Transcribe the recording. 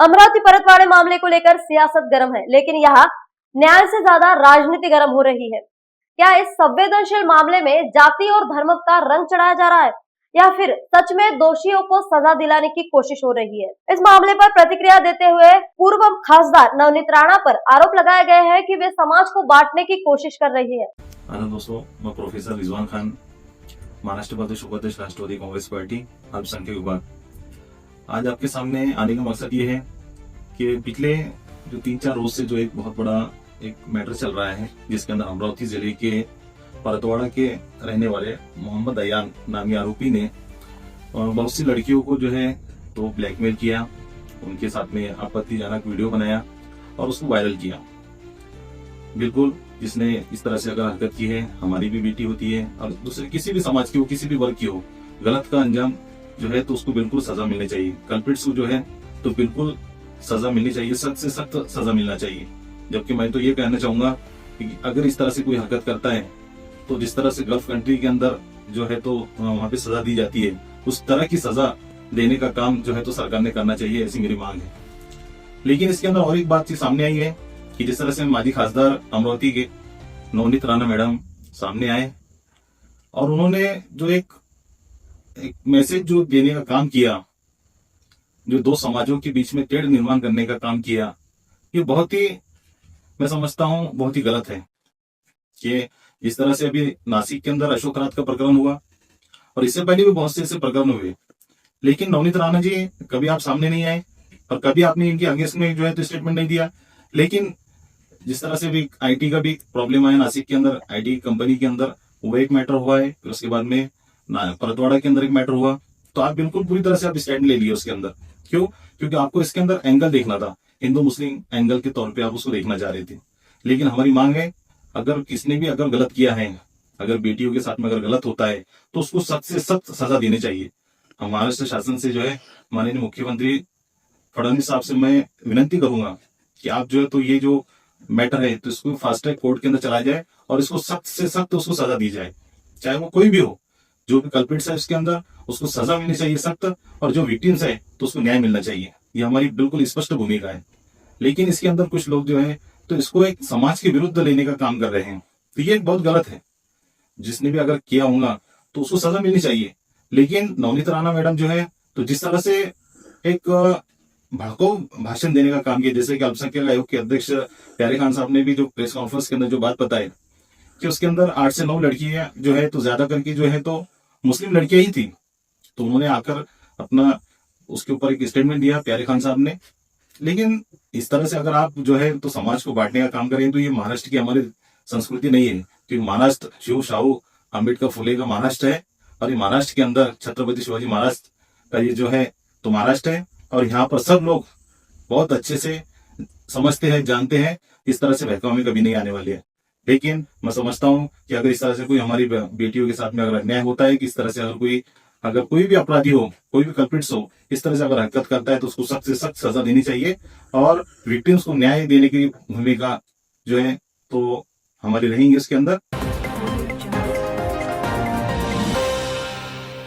अमरावती परतवाड़े मामले को लेकर सियासत गर्म है, लेकिन यहाँ न्याय से ज्यादा राजनीति गर्म हो रही है। क्या इस संवेदनशील मामले में जाति और धर्म का रंग चढ़ाया जा रहा है या फिर सच में दोषियों को सजा दिलाने की कोशिश हो रही है? इस मामले पर प्रतिक्रिया देते हुए पूर्व खासदार नवनीत राणा पर आरोप लगाए गए हैं कि वे समाज को बांटने की कोशिश कर रही है। दोस्तों, मैं प्रोफेसर रिजवान खान, महाराष्ट्र प्रदेश उपाध्यक्ष राष्ट्रवादी कांग्रेस पार्टी अल्पसंख्यक विभाग। आज आपके सामने आने का मकसद ये है कि पिछले जो 3-4 रोज से जो एक बहुत बड़ा एक मैटर चल रहा है, जिसके अंदर अमरावती जिले के परतवाड़ा के रहने वाले मोहम्मद अयान नामी आरोपी ने बहुत सी लड़कियों को जो है तो ब्लैकमेल किया, उनके साथ में आपत्तिजनक वीडियो बनाया और उसको वायरल किया। बिल्कुल, जिसने इस तरह से अगर हरकत की है, हमारी भी बेटी होती है और दूसरे किसी भी समाज की हो, किसी भी वर्ग की हो, गलत का अंजाम जो है तो उसको बिल्कुल सजा मिलनी चाहिए। कल्प्रिट्स को जो है तो बिल्कुल सजा मिलनी चाहिए, सख्त से सख्त सजा मिलना चाहिए। जबकि मैं तो ये कहना चाहूंगा कि अगर इस तरह से कोई हरकत करता है तो जिस तरह से गल्फ कंट्री के अंदर जो है तो वहां पे सजा दी जाती है, उस तरह की सजा देने का काम जो है तो सरकार ने करना चाहिए, ऐसी मेरी मांग है। लेकिन इसके अंदर और एक बात सामने आई है कि जिस तरह से माजी खासदार अमरावती के नवनीत राणा मैडम सामने आए और उन्होंने जो एक मैसेज जो देने का काम किया, जो दो समाजों के बीच में टेढ़ निर्माण करने का काम किया, ये बहुत ही, मैं समझता हूं, बहुत ही गलत है। कि जिस तरह से अभी नासिक के अंदर अशोक रात का प्रकरण हुआ और इससे पहले भी बहुत से ऐसे प्रकरण हुए, लेकिन नवनीत राणा जी कभी आप सामने नहीं आए और कभी आपने इनके अगेंस्ट में जो है तो स्टेटमेंट नहीं दिया। लेकिन जिस तरह से भी आईटी का भी प्रॉब्लम आया नासिक के अंदर, आईटी कंपनी के अंदर, वो एक मैटर हुआ है, फिर उसके बाद में परतवाड़ा के अंदर एक मैटर हुआ, तो आप बिल्कुल पूरी तरह से आप स्टैंड ले लिए उसके अंदर। क्यों? क्योंकि आपको इसके अंदर एंगल देखना था, हिंदू मुस्लिम एंगल के तौर पे आप उसको देखना चाह रहे थे। लेकिन हमारी मांग है, अगर किसने भी अगर गलत किया है, अगर बेटियों के साथ में अगर गलत होता है तो उसको सख्त से सख्त सजा देनी चाहिए। हम महाराष्ट्र शासन से जो है माननीय मुख्यमंत्री फडणवीस साहब से मैं विनती करूंगा कि आप जो है तो ये जो मैटर है तो इसको फास्ट ट्रैक कोर्ट के अंदर चलाया जाए और इसको सख्त से सख्त उसको सजा दी जाए, चाहे वो कोई भी हो। जो भी कल्प्रिट्स है इसके अंदर उसको सजा मिलनी चाहिए सख्त, और जो विक्टिम्स है तो उसको न्याय मिलना चाहिए। ये हमारी बिल्कुल स्पष्ट भूमिका है। लेकिन इसके अंदर कुछ लोग जो है तो इसको एक समाज के विरुद्ध लेने का काम कर रहे हैं, तो ये बहुत गलत है। जिसने भी अगर किया होगा तो उसको सजा मिलनी चाहिए। लेकिन नवनीत राणा मैडम जो है तो जिस तरह से एक भड़काऊ भाषण देने का काम किया, जैसे कि अल्पसंख्यक आयोग के अध्यक्ष प्यारे खान साहब ने भी जो प्रेस कॉन्फ्रेंस के अंदर जो बात बताई कि उसके अंदर 8 से 9 लड़कियां जो है तो ज्यादा करके जो है तो मुस्लिम लड़कियां ही थी, तो उन्होंने आकर अपना उसके ऊपर एक स्टेटमेंट दिया प्यारे खान साहब ने। लेकिन इस तरह से अगर आप जो है तो समाज को बांटने का काम करें तो ये महाराष्ट्र की हमारी संस्कृति नहीं है। क्योंकि महाराष्ट्र शिव शाहू अम्बेडकर फुले का महाराष्ट्र है और ये महाराष्ट्र के अंदर छत्रपति शिवाजी महाराज का ये जो है तो महाराष्ट्र है, और यहाँ पर सब लोग बहुत अच्छे से समझते हैं, जानते हैं, इस तरह से बहकावे कभी नहीं आने वाली है। लेकिन मैं समझता हूँ कि अगर इस तरह से कोई हमारी बेटियों के साथ में अगर अन्याय होता है कि इस तरह से अगर कोई भी अपराधी हो, कोई भी कल्प्रिट्स हो, इस तरह से अगर हरकत करता है तो उसको सख्त से सख्त सजा देनी चाहिए और विक्टिम्स को न्याय देने की भूमिका जो है तो हमारी रहेंगी इसके अंदर।